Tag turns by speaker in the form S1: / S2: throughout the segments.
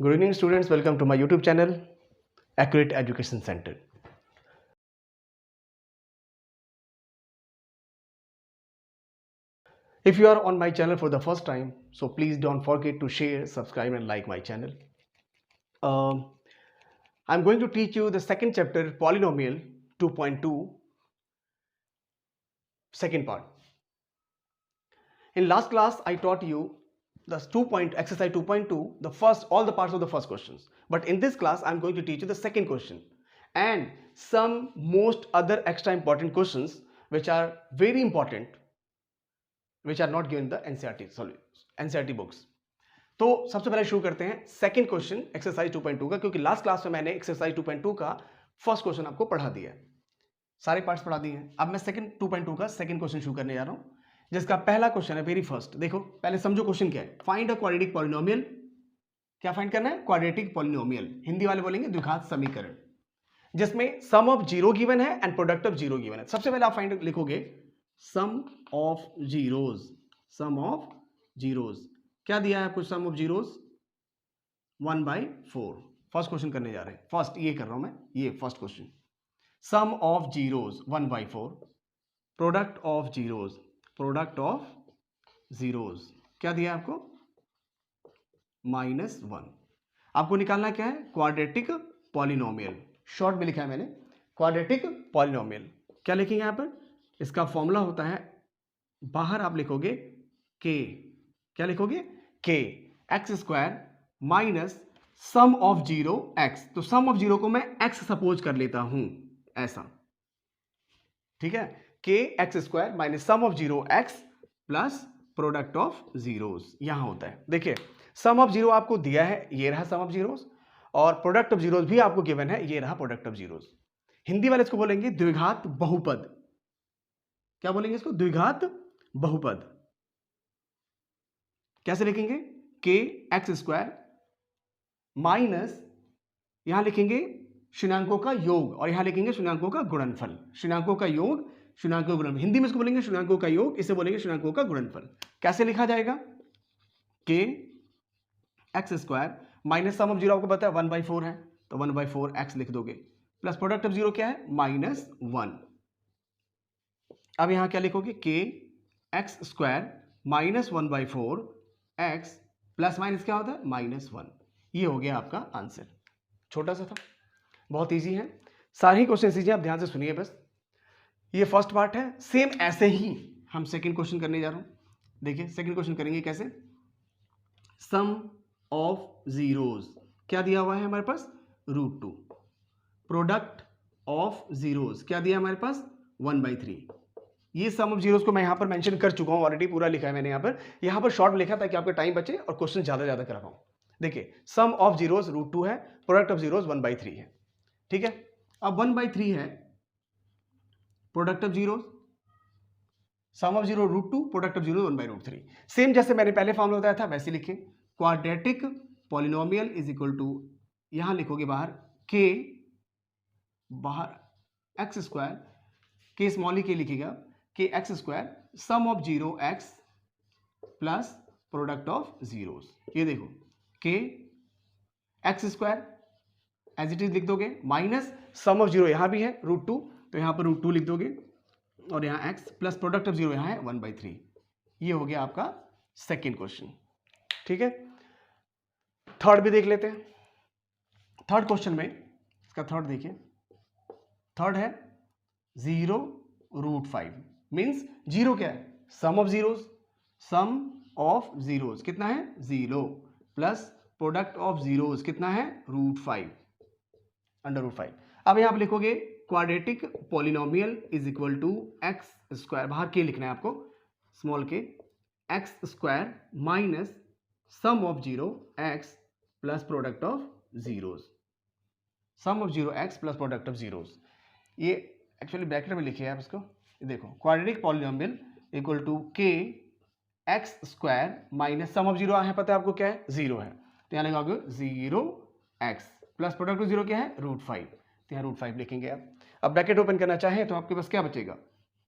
S1: Good evening, students. Welcome to my YouTube channel, Accurate Education Center. If you are on my channel for the first time, so please don't forget to share, subscribe, and like my channel. I'm going to teach you the second chapter, Polynomial 2.2, second part. In last class, I taught you the exercise 2.2, all the parts of the first questions. But in this class, I'm going to teach you the second question and some most other extra important questions which are very important, which are not given in the NCERT books. तो सबसे पहले शुरू करते हैं second question exercise 2.2 का, क्योंकि last class में मैंने एक्सरसाइज 2.2 का फर्स्ट क्वेश्चन आपको पढ़ा दिया है, सारे पार्ट्स पढ़ा दिए हैं। अब मैं सेकंड 2.2 का सेकंड क्वेश्चन शुरू करने जा रहा हूं, जिसका पहला क्वेश्चन है वेरी फर्स्ट। देखो पहले समझो क्वेश्चन क्या है। Find a quadratic polynomial. क्या फाइंड करना है? क्वाड्रेटिक पॉलिनोमियल, हिंदी वाले बोलेंगे द्विघात समीकरण, जिसमें सम ऑफ जीरो गिवन है and product of zero given है। सबसे पहले आप फाइंड लिखोगे sum of zeros. Sum of zeros क्या दिया है आपको? Sum of zeros 1/4। First question करने जा रहे हैं, फर्स्ट ये कर रहा हूं मैं, ये first question. Sum of zeros 1/4, product of zeros, product of zeros क्या दिया आपको? -1। आपको निकालना क्या है? Quadratic polynomial. शॉर्ट में लिखा है मैंने क्वाड्रेटिक पॉलिनोमियल। क्या लिखेंगे यहां पर? इसका फॉर्मूला होता है, बाहर आप लिखोगे के। क्या लिखोगे? के x square minus sum of zero x. तो सम ऑफ जीरो को मैं एक्स सपोज कर लेता हूं, ऐसा, ठीक है। के x square minus sum of zero x plus product of zeros यहां होता है। देखिए सम ऑफ जीरो आपको दिया है, ये रहा सम ऑफ जीरोस, और प्रोडक्ट ऑफ जीरोस भी आपको गिवन है, ये रहा प्रोडक्ट ऑफ जीरोस। हिंदी वाले इसको बोलेंगे द्विघात बहुपद। क्या बोलेंगे इसको? द्विघात बहुपद। कैसे लिखेंगे? के एक्स स्क्वायर माइनस, यहां लिखेंगे शून्यांकों का योग और यहां लिखेंगे शून्यांकों का गुणनफल। शून्यांकों का योग, शून्यांकों का गुणनफल, हिंदी में इसको बोलेंगे शून्यांकों का योग, इसे बोलेंगे शून्यांकों का गुणनफल। कैसे लिखा जाएगा? के x square minus sum of zero आपको पता है 1/4 है, तो 1/4 एक्स लिख दोगे, प्लस प्रोडक्ट ऑफ जीरो क्या है? -1। अब यहां क्या लिखोगे? के x square minus 1/4 x plus minus क्या होता है? -1। ये हो गया आपका आंसर। छोटा सा था, बहुत इजी है, सारे क्वेश्चन इजी, आप ध्यान से सुनिए बस। ये फर्स्ट पार्ट है। सेम ऐसे ही हम सेकंड क्वेश्चन करने जा रहा हूं। देखिए सेकंड क्वेश्चन करेंगे कैसे। सम ऑफ जीरोज क्या दिया हुआ है हमारे पास? √2। प्रोडक्ट ऑफ जीरोज क्या दिया हमारे पास? 1/3। ये सम ऑफ जीरोस को मैं यहां पर मेंशन कर चुका हूं ऑलरेडी, पूरा लिखा है मैंने यहां पर शॉर्ट में लिखा ताकि आपका टाइम बचे और क्वेश्चन ज्यादा करा पाऊं। देखिए सम ऑफ जीरोस √2 है, प्रोडक्ट ऑफ जीरोस 1/3 है, ठीक है। अब 1/3 है product of zeros, sum of zero √2, product of zero 1/√3। Same जैसे मैंने पहले फॉर्मूला बताया था वैसे लिखे। Quadratic polynomial is equal to, यहां लिखोगे बाहर के, बाहर एक्स स्क्वायर, के स्मॉल ही के लिखेगा, k x square sum of zero x plus product of zeros. ये देखो k x square as it is लिख दोगे, माइनस सम ऑफ जीरो यहां भी है √2, तो यहां पर √2 लिख दोगे, और यहां x plus product of zero यहां है 1/3। ये हो गया आपका सेकेंड क्वेश्चन, ठीक है। थर्ड भी देख लेते हैं। थर्ड क्वेश्चन में इसका थर्ड देखिए, थर्ड है 0√5। मींस जीरो क्या है? Sum of zeros, sum of zeros कितना है? 0 प्लस प्रोडक्ट ऑफ जीरोस कितना है? √5, √5। अब यहां आप लिखोगे quadratic polynomial is equal to x square, बाहर के लिखना है आपको, small k, x square minus sum of zero x plus product of zeros. Sum of zero x plus product of zeros, ये एक्चुअली ब्रैकेट में लिखिए आप इसको। देखो quadratic polynomial equal to k x square minus sum of zero है, पता है आपको क्या है? 0 है, तो यहां लगाओगे 0x plus product of zero क्या है? √5, तो यहां √5 लिखेंगे आप। अब ब्रैकेट ओपन करना चाहें तो आपके पास क्या बचेगा?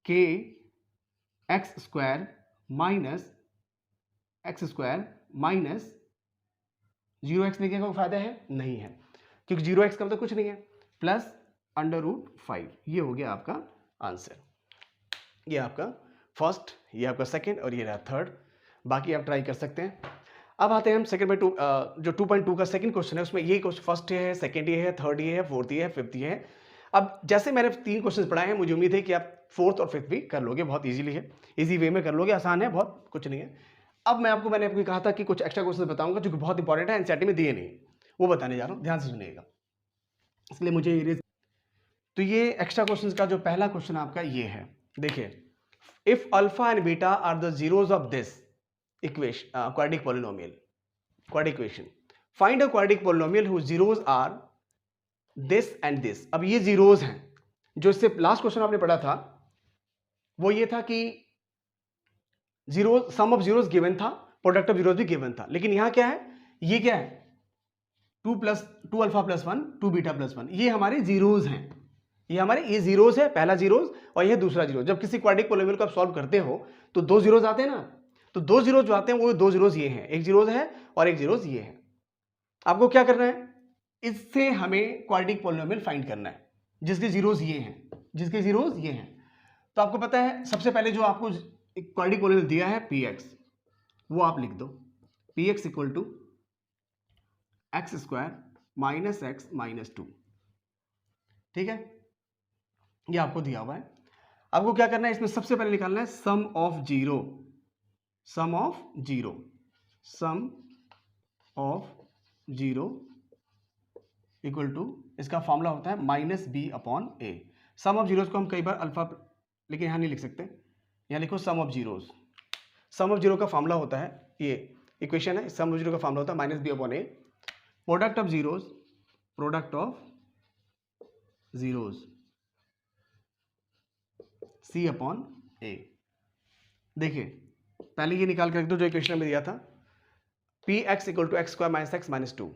S1: के x square minus x square minus 0x लिखने का कोई फायदा है नहीं है, क्योंकि 0x का मतलब कुछ नहीं है, प्लस √5। ये हो गया आपका आंसर। ये आपका फर्स्ट, ये आपका सेकंड और ये रहा थर्ड। बाकी आप ट्राई कर सकते हैं। अब आते हैं हम सेकंड बाई 2, जो 2.2 का सेकंड क्वेश्चन है उसमें ये क्वेश्चन फर्स्ट ये है, सेकंड ये है, थर्ड ये है, फोर्थ ये है, फिफ्थ ये है। अब जैसे मैंने 3 क्वेश्चन पढ़ाए हैं, मुझे उम्मीद है कि आप फोर्थ और फिफ्थ भी कर लोगे, बहुत इजीली है, इजी वे में कर लोगे, आसान है, बहुत कुछ नहीं है। अब मैंने आपको कहा था कि कुछ एक्स्ट्रा क्वेश्चन बताऊंगा जो कि बहुत इंपॉर्टेंट है, एनसीईआरटी में दिए नहीं, वो बताने जा रहा हूँ, ध्यान से सुनिएगा, इसलिए मुझे इरेज। तो ये एक्स्ट्रा क्वेश्चन का जो पहला क्वेश्चन आपका ये है, देखिए, if alpha and beta are the zeros of this equation quadratic polynomial, quadratic equation, find a quadratic polynomial whose zeros are this and this. अब ये जीरोज हैं, जो इससे लास्ट क्वेश्चन आपने पढ़ा था वो ये था कि zero, sum of zeros given था, प्रोडक्ट ऑफ जीरोज भी गिवन था, लेकिन यहां क्या है, ये क्या है, 2 अल्फा प्लस 1 2 बीटा प्लस 1, ये हमारे जीरोज हैं, ये जीरोज है, पहला जीरोज और ये दूसरा जीरोज। जब किसी क्वाड्रेटिक पॉलिनोमियल को आप सॉल्व करते हो तो 2 जीरोज आते हैं ना, तो 2 जीरोज जो आते हैं वो 2 जीरोज ये हैं, एक जीरोज है और एक जीरोज ये है। आपको क्या करना है, इससे हमें क्वाड्रेटिक पॉलिनोमियल फाइंड करना है जिसके जीरोज ये हैं, जिसके जीरोज ये हैं। तो आपको पता है सबसे पहले जो आपको क्वाड्रेटिक पॉलिनोमियल दिया है px, वो आप लिख दो, px equal to x square minus x minus 2, ठीक है, ये आपको दिया हुआ है। आपको क्या करना है, इसमें सबसे पहले निकालना है sum of zero, sum of zero, sum of zero equal to, इसका फॉर्मूला होता है minus B upon A. Sum of zeros को हम कई बार अल्फा, लेकिन यहां नहीं लिख सकते, यहां लिखो sum of zeros. Sum of zero का फॉर्मूला होता है, ये इक्वेशन है, सम ऑफ जीरो का फॉर्मूला होता है minus B upon A, product of zeros, product of zeros C upon A. देखिए पहले ये निकाल के रख दो जो इक्वेशन में दिया था, p x equal to x square minus x minus 2,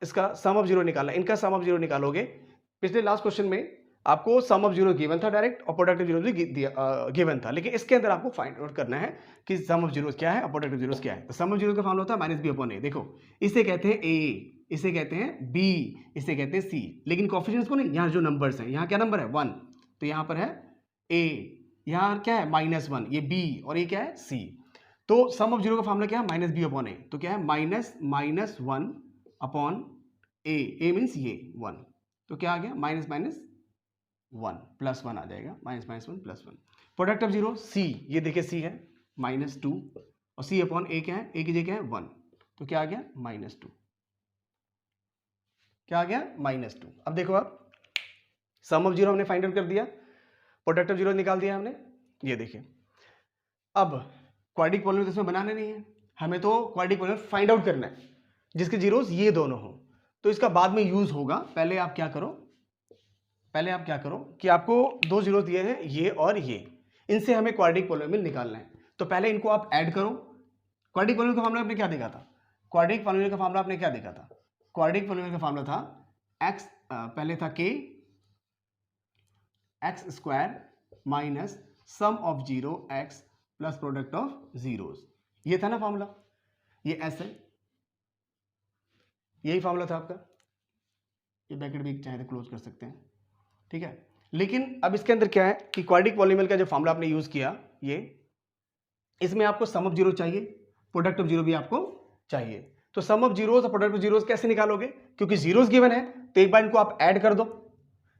S1: इसका सम ऑफ जीरो निकालना, इनका सम ऑफ जीरो निकालोगे। पिछले लास्ट क्वेश्चन में आपको सम ऑफ जीरो गिवन था डायरेक्ट और प्रोडक्ट ऑफ जीरो भी गिवन था, लेकिन इसके अंदर आपको फाइंड आउट करना है कि सम ऑफ जीरो क्या है और प्रोडक्ट ऑफ जीरो क्या है। तो सम ऑफ जीरो का फॉर्मूला होता है माइनस बी अपॉन ए। देखो इसे कहते हैं ए, इसे कहते हैं बी, इसे कहते हैं सी, लेकिन कोएफिशिएंट्स को नहीं, यहाँ जो नंबर्स हैं, यहाँ क्या नंबर है 1, तो यहाँ पर है ए, यहाँ क्या है -1, ये बी और ये क्या है सी। तो सम ऑफ जीरो का फॉर्मूला क्या है, माइनस बी अपॉन ए, तो क्या है माइनस 1 अपॉन ए मीन्स ये 1, तो क्या आ गया माइनस 1 प्लस 1 आ जाएगा, minus 1 plus 1। Product of zero C, ये देखिए सी है -2 और सी अपॉन ए क्या है, ए की जगह क्या है 1, तो क्या आ गया -2, क्या आ गया -2। अब देखो आप सम ऑफ जीरो हमने फाइंड आउट कर दिया, प्रोडक्ट ऑफ जीरो निकाल दिया हमने, ये देखिए। अब क्वाड्रेटिक पॉलिनोमियल इसमें बनाने नहीं है, हमें तो क्वाड्रेटिक पॉलिनोमियल फाइंड आउट करना है जिसके जीरोस ये दोनों हो, तो इसका बाद में यूज होगा। पहले आप क्या करो, कि आपको 2 जीरो दिए हैं ये और ये, इनसे हमें क्वाड्रेटिक पॉलिनोमियल निकालना है। तो पहले इनको आप ऐड करो। क्वाड्रेटिक पॉलिनोमियल का फॉर्मूला आपने क्या देखा था, क्वाड्रेटिक पॉलिनोमियल का फॉर्मूला आपने क्या देखा था, क्वाड्रेटिक पॉलिनोमियल का फॉर्मूला था x, पहले था k x square minus sum of zero x plus product of zeros, ये था ना फॉर्मूला, ये s है, यही फॉर्मूला था आपका। ये ब्रैकेट भी चाहे तो क्लोज कर सकते हैं, ठीक है। लेकिन अब इसके अंदर क्या है कि क्वाड्रेटिक पॉलिनोमियल का जो फॉर्मूला आपने यूज किया, ये इसमें आपको सम ऑफ जीरो चाहिए, प्रोडक्ट ऑफ जीरो भी आपको चाहिए। तो सम ऑफ जीरोस और प्रोडक्ट ऑफ जीरोस कैसे निकालोगे, क्योंकि जीरोस गिवन है तो एक बार इनको आप ऐड कर दो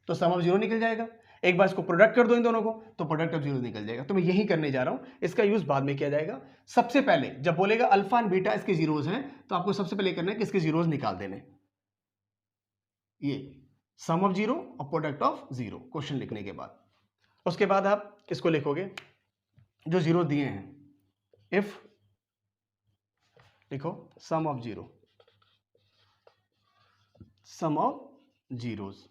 S1: तो सम ऑफ जीरो निकल जाएगा, एक बार इसको प्रोडक्ट कर दो इन दोनों को तो प्रोडक्ट ऑफ जीरो निकल जाएगा। तो मैं यही करने जा रहा हूं, इसका यूज बाद में किया जाएगा। सबसे पहले जब बोलेगा अल्फा एंड बीटा इसके जीरोस हैं, तो आपको सबसे पहले करना है कि इसके जीरोस निकाल देने, ये सम ऑफ जीरो और प्रोडक्ट ऑफ जीरो क्वेश्चन लिखने के बाद। उसके बाद आप इसको लिखोगे जो जीरो दिए हैं, इफ लिखो sum of zero, sum of zeros.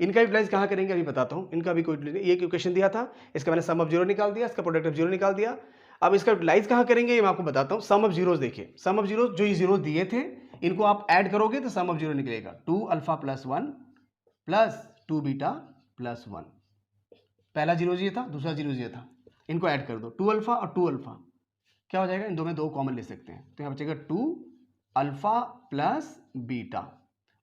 S1: इनका यूटिलाइज कहां करेंगे अभी बताता हूं, इनका भी कोई ये क्वेश्चन दिया था, इसका मैंने सम ऑफ जीरो निकाल दिया, इसका प्रोडक्ट ऑफ जीरो निकाल दिया। अब इसका यूटिलाइज कहां करेंगे ये मैं आपको बताता हूं। सम ऑफ जीरोस देखिए, सम ऑफ जीरोस जो ये जीरो दिए थे इनको आप ऐड करोगे तो सम ऑफ जीरो निकलेगा, 2 alpha plus 1 plus 2 beta plus 1। पहला जीरो ये था, दूसरा जीरो ये था, इनको ऐड कर दो, 2 अल्फा और 2 अल्फा क्या हो जाएगा, इन दो में दो कॉमन ले सकते हैं, तो यहाँ बचेगा 2 अल्फा प्लस बीटा,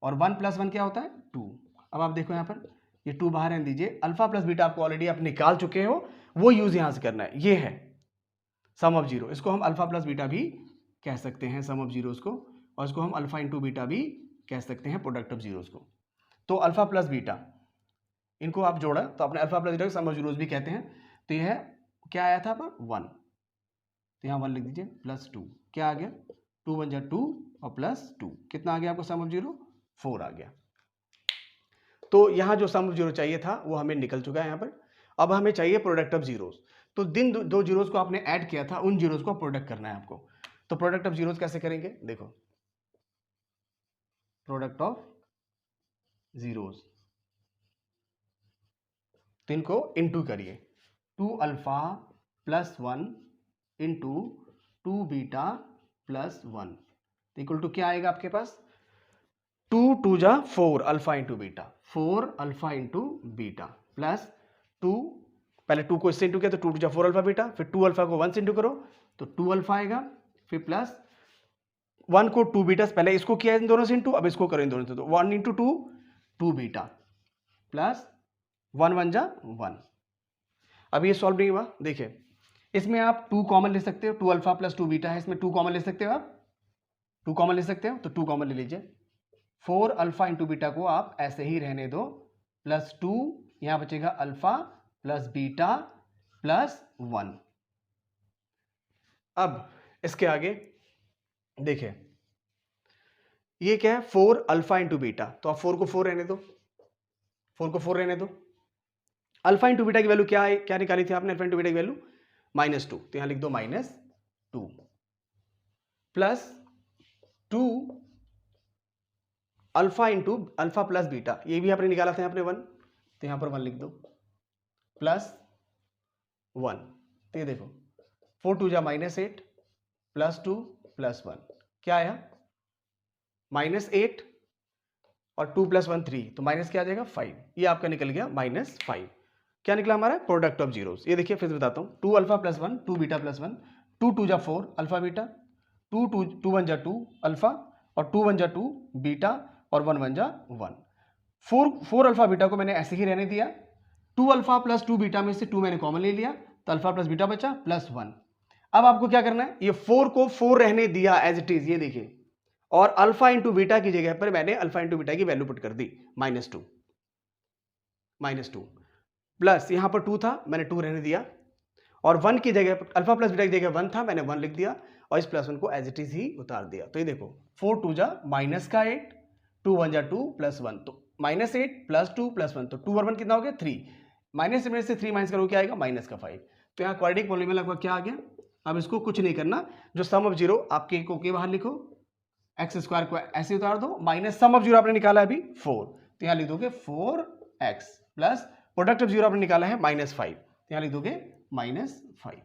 S1: और 1 + 1 क्या होता है 2। अब आप देखो यहाँ पर ये 2 बाहर रहने दीजिए, अल्फा प्लस बीटा आपको ऑलरेडी आप निकाल चुके हो, वो यूज यहां से करना है। ये है सम ऑफ जीरो, इसको हम अल्फा प्लस बीटा भी कह सकते हैं सम ऑफ जीरोस को, और इसको हम अल्फा इंटू बीटा भी कह सकते हैं प्रोडक्ट ऑफ जीरोस को। तो अल्फा प्लस बीटा इनको आप जोड़ा तो अपने अल्फा प्लस बीटा को सम ऑफ जीरोस भी कहते हैं। तो यह क्या आया था पर 1, तो यहाँ 1 लिख दीजिए प्लस 2, क्या आ गया 2 × 1 = 2 और प्लस 2 कितना आ गया आपको सम ऑफ जीरो 4 आ गया। तो यहाँ जो सम ऑफ जीरो चाहिए था वो हमें निकल चुका है यहाँ पर। अब हमें चाहिए प्रोडक्ट ऑफ जीरोस। तो जिन दो जीरोस को आपने ऐड किया था उन जीरोस को प्रोडक्ट करना है आपको। तो प्रोडक्ट ऑफ जीरोस कैसे करेंगे, देखो प्रोडक्ट ऑफ जीरोस, तो इनको इनटू करिए, 2 alpha plus 1 into 2 beta plus 1 equal to क्या आएगा आपके पास 2 × 2 = 4 alpha into beta, 4 alpha into beta plus 2, पहले 2 को इससे इंटू किया तो 2 × 2 = 4 अल्फा बीटा, फिर 2 अल्फा को 1 से इंटू करो तो 2 अल्फा आएगा, फिर प्लस 1 को 2 बीटा, पहले इसको किया इन दोनों से इंटू, अब इसको करो इन दोनों से, तो 1 × 2 2 बीटा प्लस 1 × 1 = 1। अब ये सॉल्व नहीं हुआ, देखिए इसमें आप 2 कॉमन ले सकते हो, 2 अल्फा प्लस 2 बीटा है, इसमें 2 कॉमन ले सकते हो, आप 2 कॉमन ले सकते हो, तो 2 कॉमन ले लीजिए। 4 अल्फा इंटू बीटा को आप ऐसे ही रहने दो, प्लस 2 यहां बचेगा अल्फा प्लस बीटा प्लस 1। अब इसके आगे देखिए ये क्या है 4 अल्फा इंटू बीटा, तो आप 4 को 4 रहने दो, 4 को 4 रहने दो। अल्फा इंटू बीटा की वैल्यू क्या है, क्या निकाली थी आपने, अल्फा इंटू बीटा की वैल्यू -2, तो यहां लिख दो -2 plus 2 alpha into alpha plus beta, ये भी आपने निकाला था आपने 1, तो यहां पर 1 लिख दो प्लस 1, तो ये देखो 4 × 2 = -8 प्लस 2 प्लस 1 क्या आया -8 और 2 + 1 3, तो माइनस क्या आ जाएगा 5, ये आपका निकल गया -5। क्या निकला हमारा प्रोडक्ट ऑफ जीरोस। ये देखिए फिर से बताता हूं, 2 alpha plus 1 2 beta plus 1, 2 × 2 = 4 alpha beta, 2 × 1 = 2 alpha, और 2 × 1 = 2 बीटा, और 1 × 1 = 1। 4 अल्फा बीटा को मैंने ऐसे ही रहने दिया, 2 अल्फा प्लस 2 बीटा में से 2 मैंने कॉमन ले लिया, तो अल्फा प्लस बीटा बचा प्लस 1। अब आपको क्या करना है, ये 4 को 4 रहने दिया एज इट इज, ये देखिए, और अल्फा इंटू बीटा की जगह पर मैंने अल्फा इंटू बीटा की वैल्यू पुट कर दी -2 प्लस यहां पर 2 था मैंने 2 रहने दिया, और 1 की जगह पर अल्फा प्लस बीटा की जगह 1 था मैंने 1 लिख दिया, और इस प्लस 1 को एज इट इज ही उतार दिया। तो ये देखो 4 × 2 = -8, 2 × 1 = 2 प्लस 1, तो -8 प्लस 2 प्लस 1, तो 2 और 1 कितना हो गया 3, माइनस में से 3 माइनस करो क्या आएगा -5। तो यहाँ क्वाड्रेटिक पॉलीनोमियल आपका क्या आ गया। अब इसको कुछ नहीं करना, जो सम ऑफ जीरो आपके को के बाहर लिखो, x² को ऐसे उतार दो, माइनस सम ऑफ जीरो आपने निकाला है अभी 4, तो यहाँ लिख दोगे 4x plus product of zero आपने निकाला है -5, तो यहाँ लिख दोगे -5।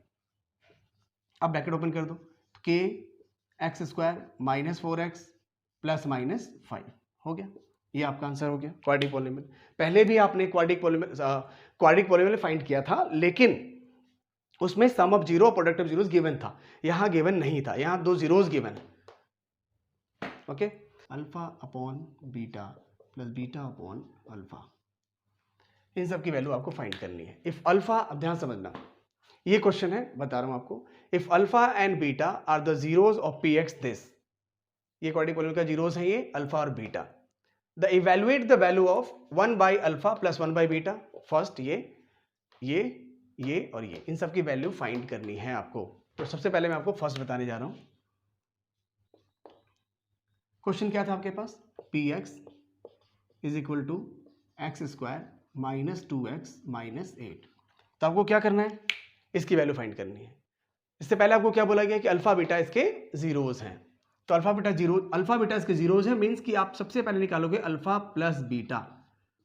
S1: अब ब्रैकेट ओपन कर दो, तो k x² - 4x प्लस -5 हो गया, ये आपका आंसर हो गया क्वाड्रेटिक पॉलीनोमियल। पहले भी आपने क्वाड्रेटिक पॉलीनोमियल फाइंड किया था, लेकिन उसमें sum of zero product of zeros given था, यहां गिवन नहीं था, यहां 2 जीरोस गिवन है। Okay, alpha upon beta plus beta upon alpha, इन सब की वैल्यू आपको फाइंड करनी है। इफ अल्फा, अब ध्यान समझना, ये क्वेश्चन है बता रहा हूं आपको, if alpha and beta are the zeros of px this, ये क्वाड्रेटिक पॉलीनोमियल का जीरोस है, ये अल्फा और beta, the evaluate the value of 1/अल्फा प्लस 1/बीटा, फर्स्ट ये और ये, इन सब की वैल्यू फाइंड करनी है आपको। तो सबसे पहले मैं आपको फर्स्ट बताने जा रहा हूं। क्वेश्चन क्या था आपके पास, px = x² - 2x - 8, तो आपको क्या करना है, इसकी वैल्यू फाइंड करनी है। इससे पहले आपको क्या बोला गया कि अल्फा बीटा इसके जीरोस हैं, तो अल्फा बीटा इसके जीरोस हैं, मींस कि आप सबसे पहले निकालोगे अल्फा प्लस बीटा।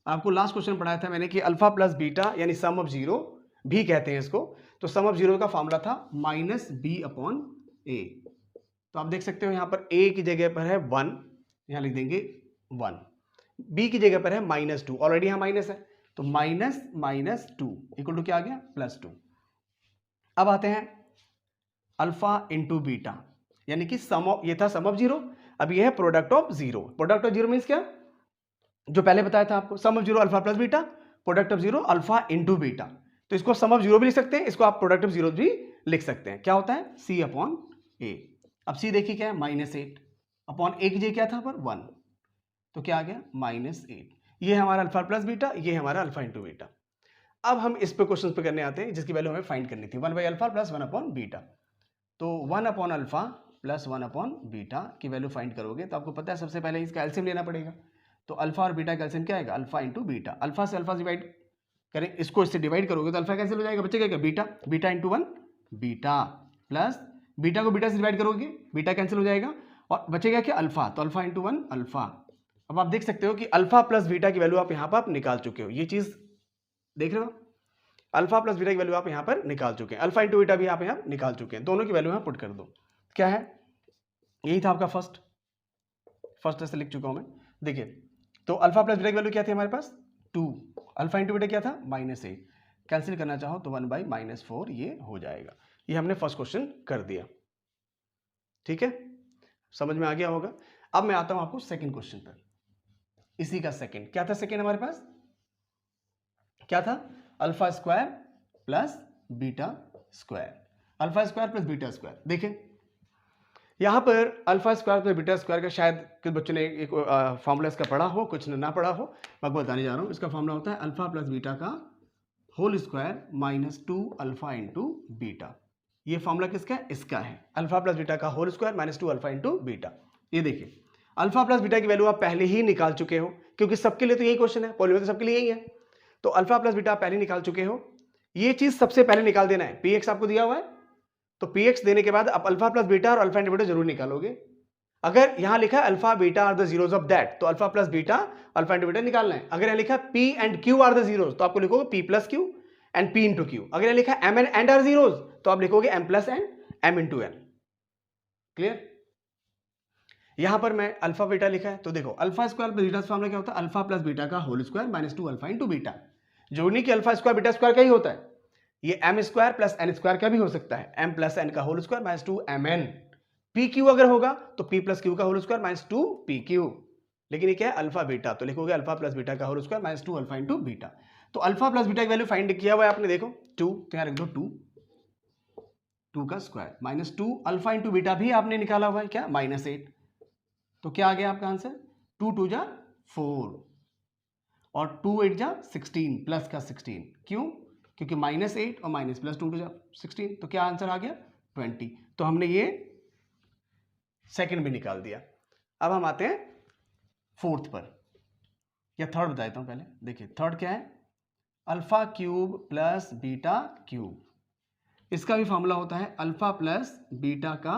S1: आपको लास्ट क्वेश्चन पढ़ाया था मैंने कि अल्फा प्लस बीटा यानी सम ऑफ जीरो भी कहते हैं इसको, तो सम ऑफ जीरो का फॉर्मूला था -b/a। तो आप देख सकते हो यहाँ पर a की जगह पर है 1, यहाँ लिख देंगे 1, b की जगह पर है -2, ऑलरेडी यहाँ माइनस है, तो -2 इक्वल टू क्या आ गया +2। अब आते हैं अल्फा इंटू बीटा, यानी कि सम ऑफ, ये था सम ऑफ जीरो, अब ये है product of zero. Product of zero means क्या, जो पहले बताया था आपको, sum of zero alpha plus beta, product of zero alpha into beta. तो इसको सम ऑफ जीरो भी लिख सकते हैं, इसको आप प्रोडक्ट ऑफ जीरो भी लिख सकते हैं। क्या होता है, सी अपॉन ए। अब सी देखिए क्या है, -8 अपॉन ए की जगह क्या था पर 1, तो क्या आ गया -8। ये हमारा अल्फा प्लस बीटा, ये हमारा अल्फा इंटू बीटा। अब हम इस पे क्वेश्चन पे करने आते हैं जिसकी वैल्यू हमें फाइंड करनी थी, 1/अल्फा प्लस 1 अपॉन बीटा। तो 1/अल्फा प्लस 1 अपॉन बीटा की वैल्यू फाइंड करोगे तो आपको पता है सबसे पहले इसका एलसीएम लेना पड़ेगा। तो अल्फा और बीटा का एलसीएम क्या आएगा, अल्फा इंटू बीटा। अल्फा से अल्फा डिवाइड करें, इसको इससे डिवाइड करोगे तो अल्फा कैंसिल हो जाएगा, बचेगा क्या, beta. Beta into 1 beta, plus beta को बीटा से डिवाइड करोगे, बीटा कैंसिल हो जाएगा और बचेगा क्या, अल्फा। तो अल्फा इंटू 1 अल्फा। अब आप देख सकते हो कि अल्फा प्लस बीटा की वैल्यू आप यहाँ पर आप निकाल चुके हो, ये चीज देख रहे हो, अल्फा प्लस बीटा की वैल्यू आप यहाँ पर निकाल चुके हैं, अल्फा इंटू बीटा भी आप यहाँ निकाल चुके हैं, दोनों की वैल्यू यहाँ पुट कर दो। क्या है, यही था आपका फर्स्ट ऐसे लिख चुका हूं मैं। देखिए तो अल्फा प्लस बीटा की वैल्यू क्या थी हमारे पास 2, अल्फा इंटू बीटा क्या था -8, कैंसिल करना चाहो तो 1/-4 ये हो जाएगा। ये हमने फर्स्ट क्वेश्चन कर दिया, ठीक है, समझ में आ गया होगा। अब मैं आता हूं आपको सेकंड क्वेश्चन पर, इसी का सेकंड। क्या था सेकंड हमारे पास, क्या था, alpha square plus beta square, alpha square plus beta square. देखें यहां पर alpha square plus beta square का शायद कुछ बच्चों ने एक फॉर्मूला इसका पढ़ा हो, कुछ ने ना पढ़ा हो, मैं आपको बताने जा रहा हूं। इसका फॉर्मूला होता है अल्फा प्लस बीटा का whole square -2 alpha into beta. ये फॉर्मूला किसका है, इसका है, अल्फा प्लस बीटा का whole square -2 alpha into beta. ये देखिए अल्फा प्लस बीटा की वैल्यू आप पहले ही निकाल चुके हो, क्योंकि सबके लिए तो यही क्वेश्चन है, पॉली में तो सबके लिए यही है। तो अल्फा प्लस बीटा आप पहले निकाल चुके हो, ये चीज सबसे पहले निकाल देना है। पीएक्स आपको दिया हुआ है, तो पीएक्स देने के बाद आप अल्फा प्लस बीटा और अल्फा इंटू बीटा जरूर निकालोगे। अगर यहां लिखा है alpha beta are the zeros of that, तो alpha plus beta alpha into beta निकालना है। अगर यहां लिखा है P and Q are the zeros, तो आपको लिखोगे P plus Q and P into Q. अगर यहां लिखा है एम एंड आर जीरोज, तो आप लिखोगे m plus and m into n. Clear, यहां पर मैं अल्फा बीटा लिखा है, तो देखो alpha square plus beta formula क्या होता है, अल्फा प्लस बीटा का whole square -2 alpha into beta. जोड़ने की अल्फा स्क्वायर बीटा स्क्वायर का ही होता है, ये m square plus n square का भी हो सकता है, एम प्लस एन का whole square -2 m n. P q अगर होगा तो पी प्लस क्यू का होल स्क्वायर -2 पी क्यू। लेकिन ये क्या है, अल्फा बीटा, तो लिखोगे अल्फा प्लस बीटा का whole square -2 alpha into beta. तो अल्फा प्लस बीटा की वैल्यू फाइंड किया हुआ है आपने, देखो 2, तो यहां रख दो 2 का स्क्वायर -2 अल्फा इंटू बीटा भी आपने निकाला हुआ है, क्या -8। तो क्या आ गया आपका आंसर, 2 2 जा 4 और 2 8 जा 16 प्लस का 16, क्यों, क्योंकि -8 और माइनस प्लस 2 जा 16, तो क्या आंसर आ गया 20। तो हमने ये सेकंड भी निकाल दिया। अब हम आते हैं फोर्थ पर, या थर्ड बता देता हूं पहले। देखिए थर्ड क्या है, alpha cube plus beta cube. इसका भी फॉर्मूला होता है अल्फा प्लस बीटा का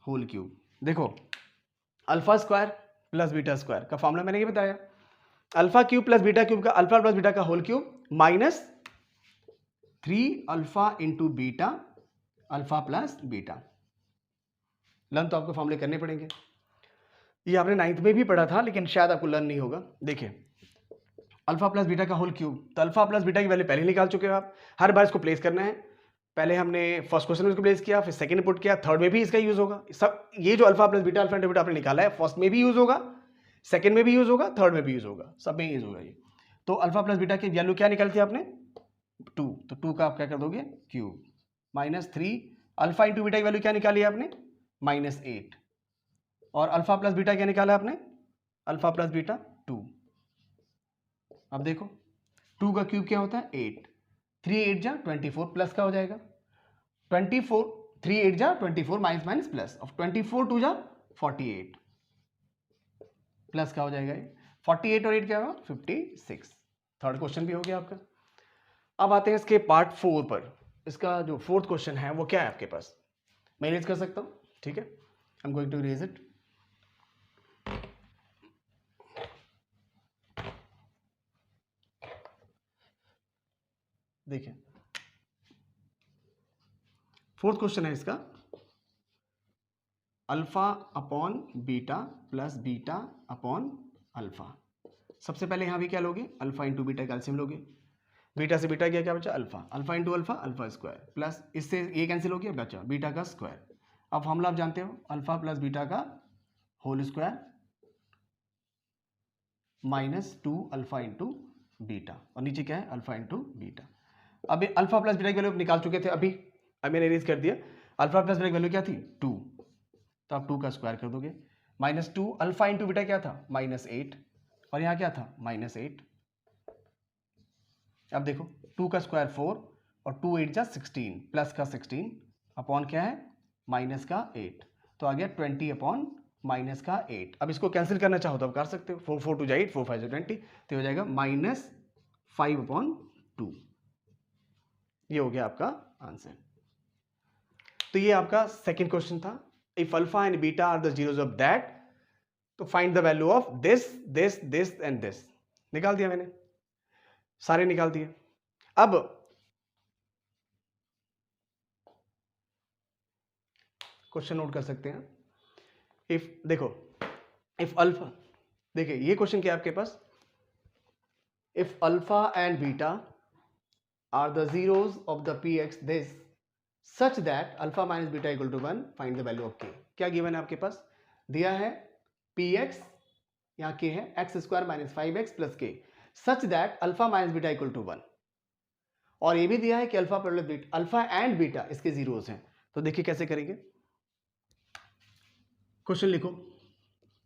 S1: होल क्यूब। देखो alpha square plus beta square का फॉर्मूला मैंने ये बताया, alpha cube plus beta cube का अल्फा प्लस बीटा का whole cube -3 alpha into beta alpha plus beta. Learn तो आपको फॉर्मूले करने पड़ेंगे, ये आपने 9th में भी पढ़ा था लेकिन शायद आपको लर्न नहीं होगा। देखिए अल्फा प्लस बीटा का होल क्यूब, तो अल्फा प्लस बीटा की वैल्यू पहले निकाल चुके हो आप, हर बार इसको प्लेस करना है। पहले हमने फर्स्ट क्वेश्चन में इसको प्लेस किया, फिर सेकंड पुट किया, थर्ड में भी इसका यूज होगा। सब ये जो alpha plus beta alpha into beta आपने निकाला है, फर्स्ट में भी यूज होगा, सेकंड में भी यूज होगा, थर्ड में भी यूज होगा, सब में यूज होगा ये। तो अल्फा प्लस बीटा की वैल्यू क्या निकाली थी आपने 2, तो 2 का आप क्या कर दोगे क्यूब, -3 अल्फा इंटू बीटा की वैल्यू क्या निकाली आपने -8, और अल्फा प्लस बीटा क्या निकाला आपने, अल्फा प्लस बीटा 2। अब देखो 2 का क्यूब क्या होता है 8, 3 8 जा 24 प्लस का हो जाएगा 24, 3 8 जा 24 माइनस प्लस ऑफ 24 2 जा 48 प्लस का हो जाएगा ये 48 और 8 क्या होगा 56। थर्ड क्वेश्चन भी हो गया आपका। अब आते हैं इसके पार्ट 4 पर। इसका जो फोर्थ क्वेश्चन है वो क्या है आपके पास, मैं इरेज कर सकता हूं, ठीक है, I am going to erase it. देखिए फोर्थ क्वेश्चन है इसका, alpha upon beta plus beta upon alpha. सबसे पहले यहां भी क्या लोगे, अल्फा इंटू बीटा का एलसीएम लोगे, बीटा से बीटा गया, क्या बचा alpha, alpha into alpha alpha square plus इससे ये कैंसिल हो गया, बचा बीटा का स्क्वायर। अब फॉर्मूला आप जानते हो, अल्फा प्लस बीटा का whole square minus 2 alpha into beta, और नीचे क्या है अल्फा इंटू बीटा। अब अल्फा प्लस बीटा की वैल्यू निकाल चुके थे अभी, अब मैंने इरेज कर दिया। अल्फा प्लस बीटा की वैल्यू क्या थी 2, तो आप 2 का स्क्वायर कर दोगे, माइनस 2 अल्फा इंटू बीटा क्या था -8, और यहाँ क्या था -8। अब देखो 2 का स्क्वायर 4 और 2 8 जा 16 प्लस का 16 अपॉन क्या है माइनस का 8, तो आ गया 20 अपॉन माइनस का 8। अब इसको कैंसिल करना चाहो तो आप कर सकते हो, 4 4 2 जा 8, 4 5 जा 20, तो हो जाएगा -5/2। ये हो गया आपका आंसर। तो ये आपका सेकंड क्वेश्चन था। If alpha and beta are the zeros of that, तो find the value of this this this and this. निकाल दिया मैंने, सारे निकाल दिए। अब क्वेश्चन नोट कर सकते हैं। इफ देखो, इफ अल्फा, देखिए ये क्वेश्चन क्या है आपके पास, if alpha and beta are the zeros of the px this such that alpha minus beta equal to 1, find the value of k। क्या गिवन है आपके पास, दिया है px, यहाँ k है x square minus 5x plus k such that alpha minus beta equal to 1, और ये भी दिया है कि alpha plus beta, alpha and beta इसके जीरोस हैं। तो देखिए कैसे करेंगे, क्वेश्चन लिखो,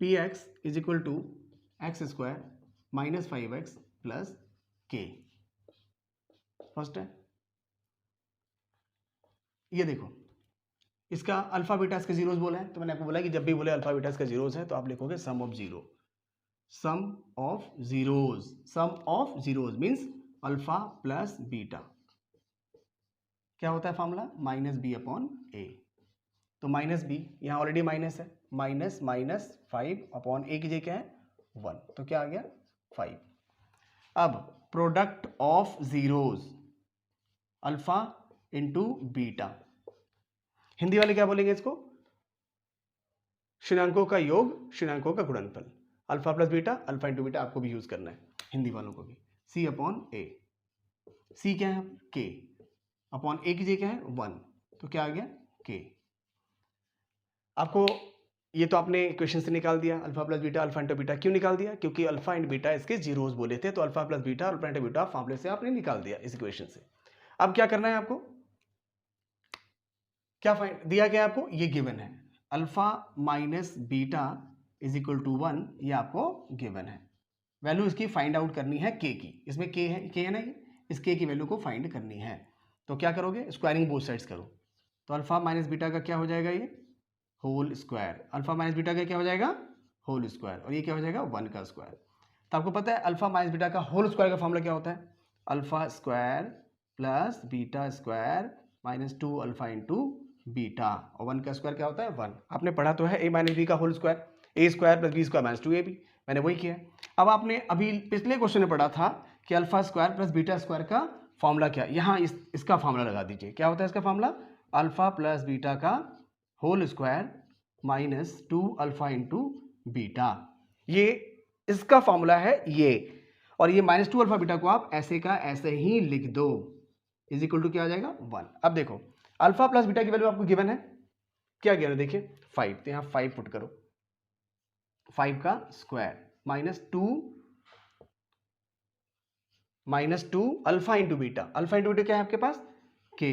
S1: px is equal to x square minus 5x plus k। First है, ये देखो इसका अल्फा बीटा इसके जीरोस बोला है, तो मैंने आपको बोला कि जब भी बोले अल्फा बीटा इसका जीरोस है तो आप लिखोगे sum of zero, sum of zeros, sum of zeros means alpha plus beta. क्या होता है formula, minus B upon A. तो माइनस बी यहाँ ऑलरेडी माइनस है, माइनस माइनस 5 अपॉन ए की जगह क्या है 1, तो क्या आ गया 5। अब product of zeros alpha into beta, Hindi वाले क्या बोलेंगे इसको, शुन्याङ्कों का योग, शुन्याङ्कों का गुणनफल। Alpha plus beta, alpha into beta आपको भी यूज करना है, हिंदी वालों को भी। सी अपॉन ए, सी क्या है के, अपॉन ए की जगह क्या है 1, तो क्या आ गया के। आपको ये तो आपने इक्वेशन से निकाल दिया, alpha plus beta alpha into beta. क्यों निकाल दिया, क्योंकि अल्फा इंटू बीटा इसके जीरोस बोले थे, तो alpha plus beta alpha into beta फॉर्मूले से आपने निकाल दिया इस इक्वेशन से। अब क्या करना है आपको, क्या फाइंड दिया गया आपको, ये गिवन है alpha minus beta is equal to 1, ये आपको गिवन है। वैल्यू इसकी फाइंड आउट करनी है के की, इसमें के है ना, इस के की वैल्यू को फाइंड करनी है। तो क्या करोगे, स्क्वायरिंग बोथ साइड्स करो, तो अल्फा माइनस बीटा का क्या हो जाएगा ये whole square, alpha minus beta का क्या हो जाएगा होल स्क्वायर, और ये क्या हो जाएगा 1 का स्क्वायर। तो आपको पता है अल्फा माइनस बीटा का होल स्क्वायर का फॉर्मूला क्या होता है, alpha square plus beta square minus 2 alpha into beta, और 1 का स्क्वायर क्या होता है 1। आपने पढ़ा तो है a माइनस बी का whole square, A square plus B square minus 2ab, मैंने वही किया। अब आपने अभी पिछले क्वेश्चन में पढ़ा था कि alpha square plus beta square का फॉर्मूला क्या, यहाँ इसका फॉर्मूला लगा दीजिए। क्या होता है इसका फॉर्मूला, अल्फा प्लस बीटा का whole square minus 2 alpha into beta, ये इसका फॉर्मूला है ये, और ये माइनस 2 अल्फा बीटा को आप ऐसे का ऐसे ही लिख दो, इज इक्वल टू क्या आ जाएगा 1। अब देखो अल्फा प्लस बीटा की वैल्यू आपको गिवन है, क्या गिवन है देखिए 5, तो यहाँ 5 पुट करो, 5 का square minus two alpha into beta, alpha into beta क्या है आपके पास के,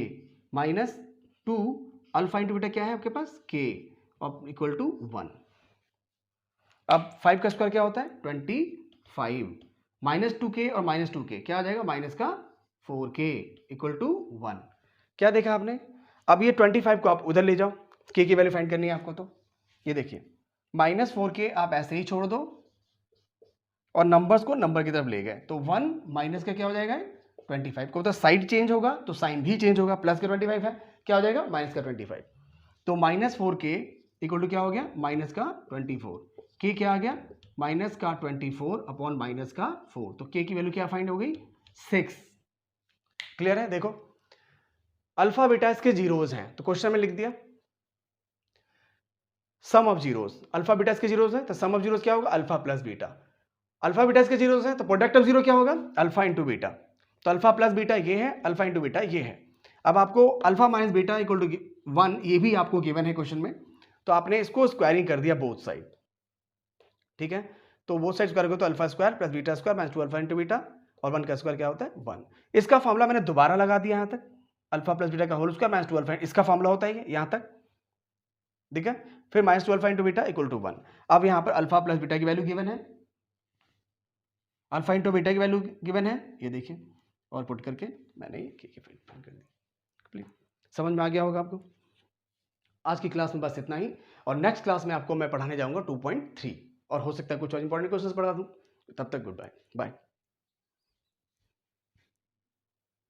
S1: माइनस 2 अल्फा इंटू बीटा क्या है आपके पास के, और इक्वल टू 1। अब 5 का स्क्वायर क्या होता है 25, माइनस 2k और माइनस 2k क्या आ जाएगा माइनस का 4k इक्वल टू 1। क्या देखा आपने, अब ये 25 को आप उधर ले जाओ, k की वैल्यू फाइंड करनी है आपको, तो ये देखिए माइनस 4k आप ऐसे ही छोड़ दो और नंबर्स को नंबर की तरफ ले गए, तो 1 माइनस का क्या हो जाएगा 25 को, तो साइड चेंज होगा तो साइन भी चेंज होगा, प्लस का 25 है क्या हो जाएगा माइनस का 25, तो माइनस 4k इक्वल टू क्या हो गया माइनस का 24, k क्या आ गया माइनस का 24 अपॉन माइनस का 4, तो k की वैल्यू क्या फाइंड हो गई 6। क्लियर है, देखो अल्फा बीटा इसके जीरोस हैं, तो क्वेश्चन में लिख दिया sum of zeros, alpha beta इसके जीरोस है तो सम ऑफ जीरोस क्या होगा alpha plus beta, alpha beta इसके जीरोस है तो प्रोडक्ट ऑफ जीरो क्या होगा अल्फा इंटू बीटा, तो अल्फा प्लस बीटा ये है, अल्फा इंटू बीटा ये है। अब आपको alpha minus beta equal to 1 ये भी आपको गिवन है क्वेश्चन में, तो आपने इसको स्क्वायरिंग कर दिया बोथ साइड, ठीक है। तो बोथ साइड स्क्वायर करो तो alpha square plus beta square minus 2 alpha into beta, और 1 का स्क्वायर क्या होता है 1। इसका फॉर्मूला मैंने दोबारा लगा दिया यहाँ तक, अल्फा प्लस बीटा का होल स्क्वायर माइनस 2 अल्फा, इसका फॉर्मूला होता है यहाँ तक, ठीक है। फिर minus 2 alpha into beta equal to 1। अब यहाँ पर अल्फा प्लस बीटा की वैल्यू गिवन है, अल्फा इंटू बीटा की वैल्यू गिवन है, ये देखिए, और पुट करके मैंने ये फाइंड कर दी। समझ में आ गया होगा आपको। आज की क्लास में बस इतना ही, और नेक्स्ट क्लास में आपको मैं पढ़ाने जाऊंगा 2.3, और हो सकता है कुछ और इंपॉर्टेंट क्वेश्चंस पढ़ा दूं। तब तक गुड बाय बाय।